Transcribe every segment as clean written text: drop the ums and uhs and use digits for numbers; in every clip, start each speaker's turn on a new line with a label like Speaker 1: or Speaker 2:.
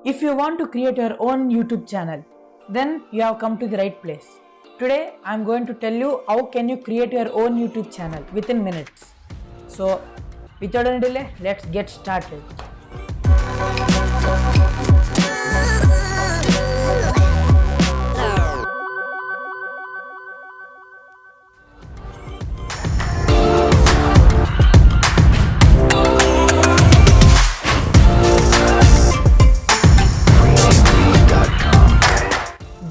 Speaker 1: If you want to create your own YouTube channel, then you have come to the right place. Today I am going to tell you how can you create your own YouTube channel within minutes. So without any delay, let's get started.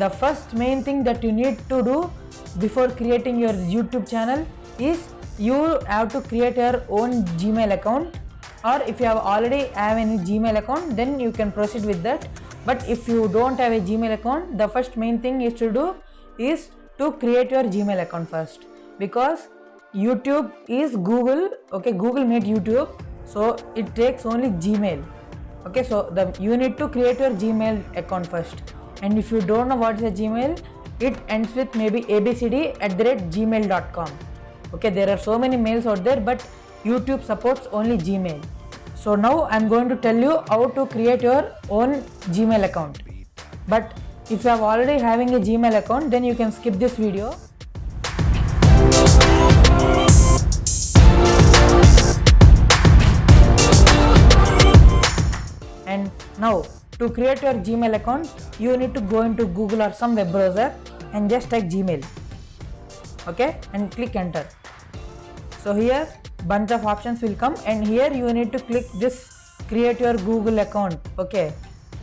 Speaker 1: The first main thing that you need to do before creating your YouTube channel is you have to create your own Gmail account, or if you already have any Gmail account, then you can proceed with that. But if you don't have a Gmail account, the first main thing is to do is to create your Gmail account first, because YouTube is Google. Okay, Google made YouTube, so it takes only Gmail. Okay, so you need to create your Gmail account first. And if you don't know what is a Gmail, it ends with maybe abcd@gmail.com. Okay, there are so many mails out there, but YouTube supports only Gmail. So now I'm going to tell you how to create your own Gmail account. But if you are already having a Gmail account, then you can skip this video. And now, to create your Gmail account, you need to go into Google or some web browser and just type Gmail. Okay, and click enter. So here bunch of options will come, and here you need to click this create your Google account. Okay,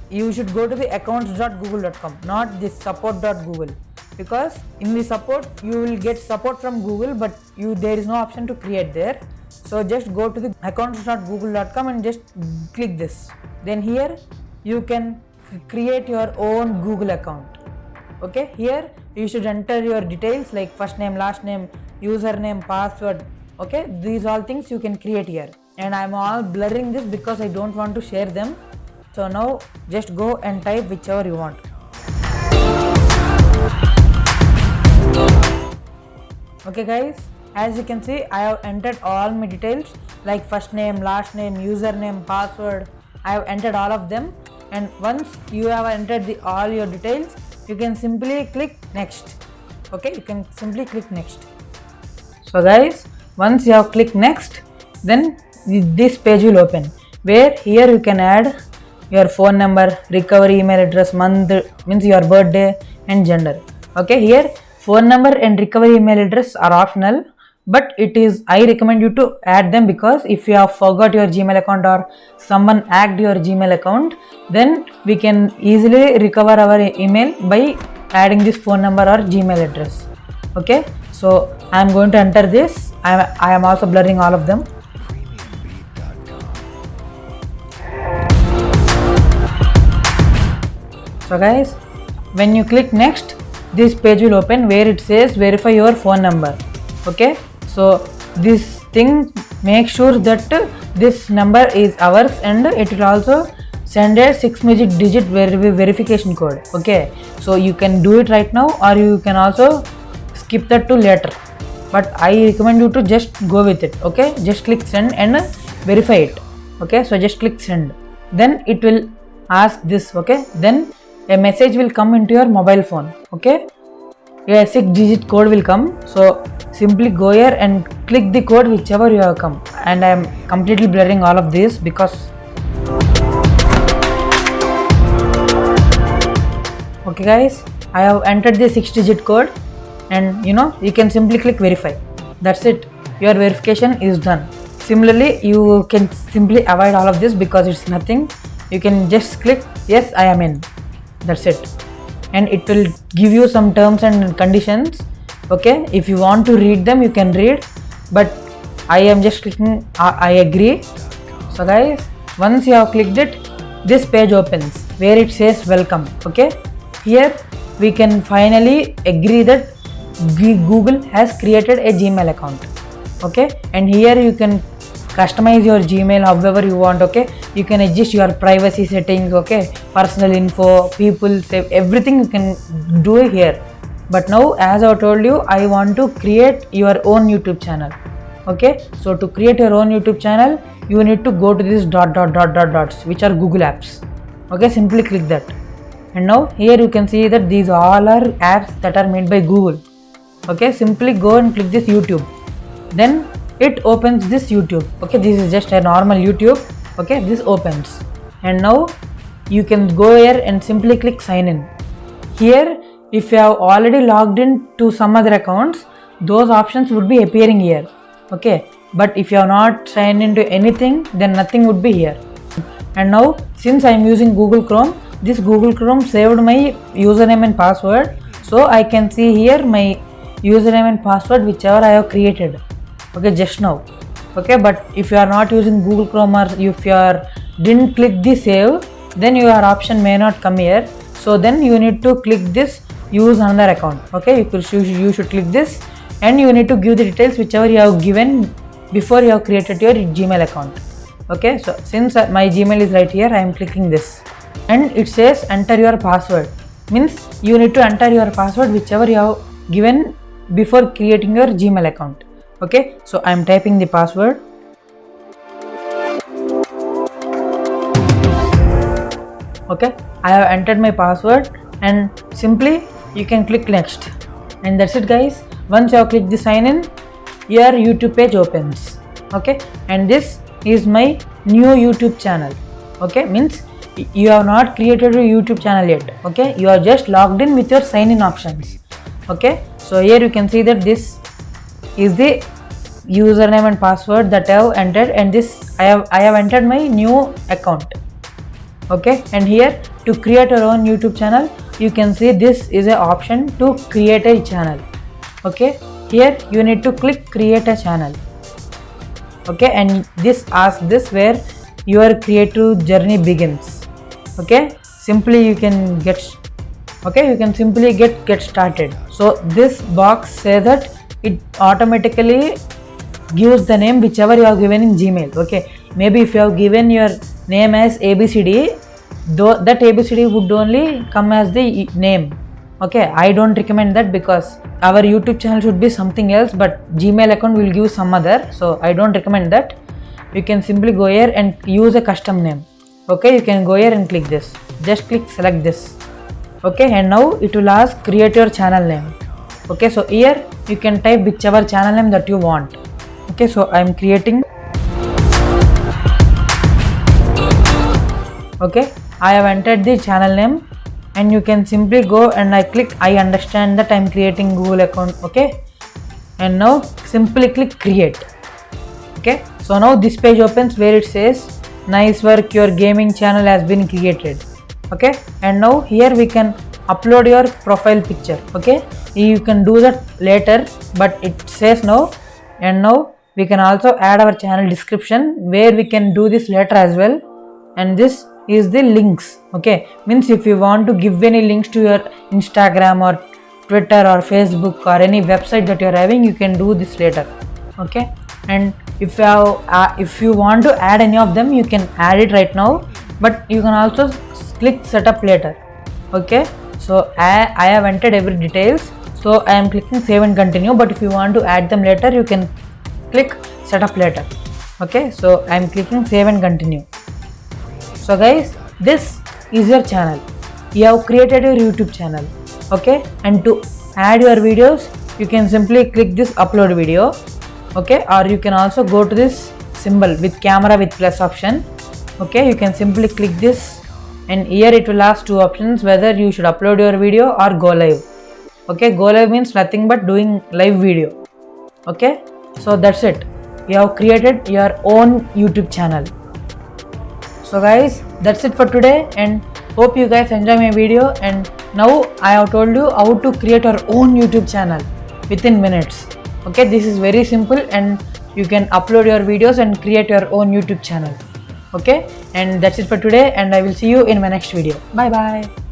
Speaker 1: you should go to the accounts.google.com, not this support.google, because in the support you will get support from Google, but there is no option to create there. So just go to the accounts.google.com and just click this. Then here you can create your own Google account. Okay, here you should enter your details like first name, last name, username, password. Okay, these all things you can create here, and I'm all blurring this because I don't want to share them. So now just go and type whichever you want. Okay guys, as you can see, I have entered all my details like first name, last name, username, password. I have entered all of them, and once you have entered all your details, you can simply click next. Okay, you can simply click next. So guys, once you have clicked next, then this page will open, where here you can add your phone number, recovery email address, month means your birthday, and gender. Okay, here phone number and recovery email address are optional, but I recommend you to add them, because if you have forgot your Gmail account or someone hacked your Gmail account, then we can easily recover our email by adding this phone number or Gmail address. Okay, so I am going to enter this. I am also blurring all of them. So guys, when you click next, this page will open where it says verify your phone number. Okay, so this thing, make sure that this number is ours, and it will also send a 6-digit verification code. Okay, so you can do it right now, or you can also skip that to later, but I recommend you to just go with it. Okay, just click send and verify it. Okay, so just click send, then it will ask this. Okay, then a message will come into your mobile phone. Okay, a 6-digit code will come, so simply go here and click the code whichever you have come, and I am completely blurring all of this because okay guys, I have entered the 6-digit code, and you can simply click verify. That's it, your verification is done. Similarly, you can simply avoid all of this because it's nothing. You can just click yes, I am in. That's it, and it will give you some terms and conditions. Okay, if you want to read them, you can read, but I am just clicking I agree. So guys, once you have clicked it, this page opens where it says welcome. Okay, here we can finally agree that Google has created a Gmail account. Okay, and here you can customize your Gmail however you want. Okay, you can adjust your privacy settings. Okay, personal info, people save, everything you can do here. But now, as I told you, I want to create your own YouTube channel. Okay, so to create your own YouTube channel, you need to go to this dots, which are Google Apps. Okay, simply click that. And now here you can see that these all are apps that are made by Google. Okay, simply go and click this YouTube. Then it opens this YouTube. Okay, this is just a normal YouTube. Okay, this opens. And now you can go here and simply click sign in. Here, if you have already logged in to some other accounts, those options would be appearing here. Okay, but if you have not signed into anything, then nothing would be here. And now since I am using Google Chrome, this Google Chrome saved my username and password, so I can see here my username and password whichever I have created. Okay, just now. Okay, but if you are not using Google Chrome or if you didn't click the save, then your option may not come here. So then you need to click this use another account. Okay, you should click this, and you need to give the details whichever you have given before you have created your Gmail account. Okay, so since my Gmail is right here, I am clicking this, and it says enter your password. Means you need to enter your password whichever you have given before creating your Gmail account. Okay, so I am typing the password. Okay, I have entered my password, and simply you can click next, and that's it guys. Once you have clicked the sign in, your YouTube page opens. Okay, and this is my new YouTube channel. Okay, means you have not created a YouTube channel yet. Okay, you are just logged in with your sign in options. Okay, so here you can see that this is the username and password that I have entered, and this I have entered my new account. Okay, and here to create your own YouTube channel, you can see this is an option to create a channel. Okay, here you need to click create a channel. Okay, and this asks this where your creative journey begins. Okay, simply you can simply get started. So this box says that it automatically gives the name whichever you have given in Gmail. Okay, maybe if you have given your name as ABCD, though that ABCD would only come as the name. Okay, I don't recommend that because our YouTube channel should be something else, but Gmail account will give some other, so I don't recommend that. You can simply go here and use a custom name. Okay, you can go here and click this, just click select this. Okay, and now it will ask create your channel name. Okay, so here you can type whichever channel name that you want. Okay, so I am creating. Okay, I have entered the channel name, and you can simply go and I click I understand that I am creating Google account. Okay, and now simply click create. Okay, so now this page opens where it says nice work, your gaming channel has been created. Okay, and now here we can upload your profile picture. Okay, you can do that later, but it says no. And now we can also add our channel description where we can do this later as well. And this is the links. Okay, means if you want to give any links to your Instagram or Twitter or Facebook or any website that you are having, you can do this later. Okay, and if you want to add any of them, you can add it right now, but you can also click setup later. Okay, so I have entered every details, so I am clicking save and continue, but if you want to add them later, you can click setup later. Okay, so I am clicking save and continue. So guys, this is your channel. You have created your YouTube channel. Okay, and to add your videos, you can simply click this upload video. Okay, or you can also go to this symbol with camera with plus option. Okay, you can simply click this, and here it will ask two options whether you should upload your video or go live. Okay, go live means nothing but doing live video. Okay, so that's it. You have created your own YouTube channel. So guys, that's it for today, and hope you guys enjoy my video. And now I have told you how to create your own YouTube channel within minutes. Okay, this is very simple, and you can upload your videos and create your own YouTube channel. Okay, and that's it for today, and I will see you in my next video. Bye bye.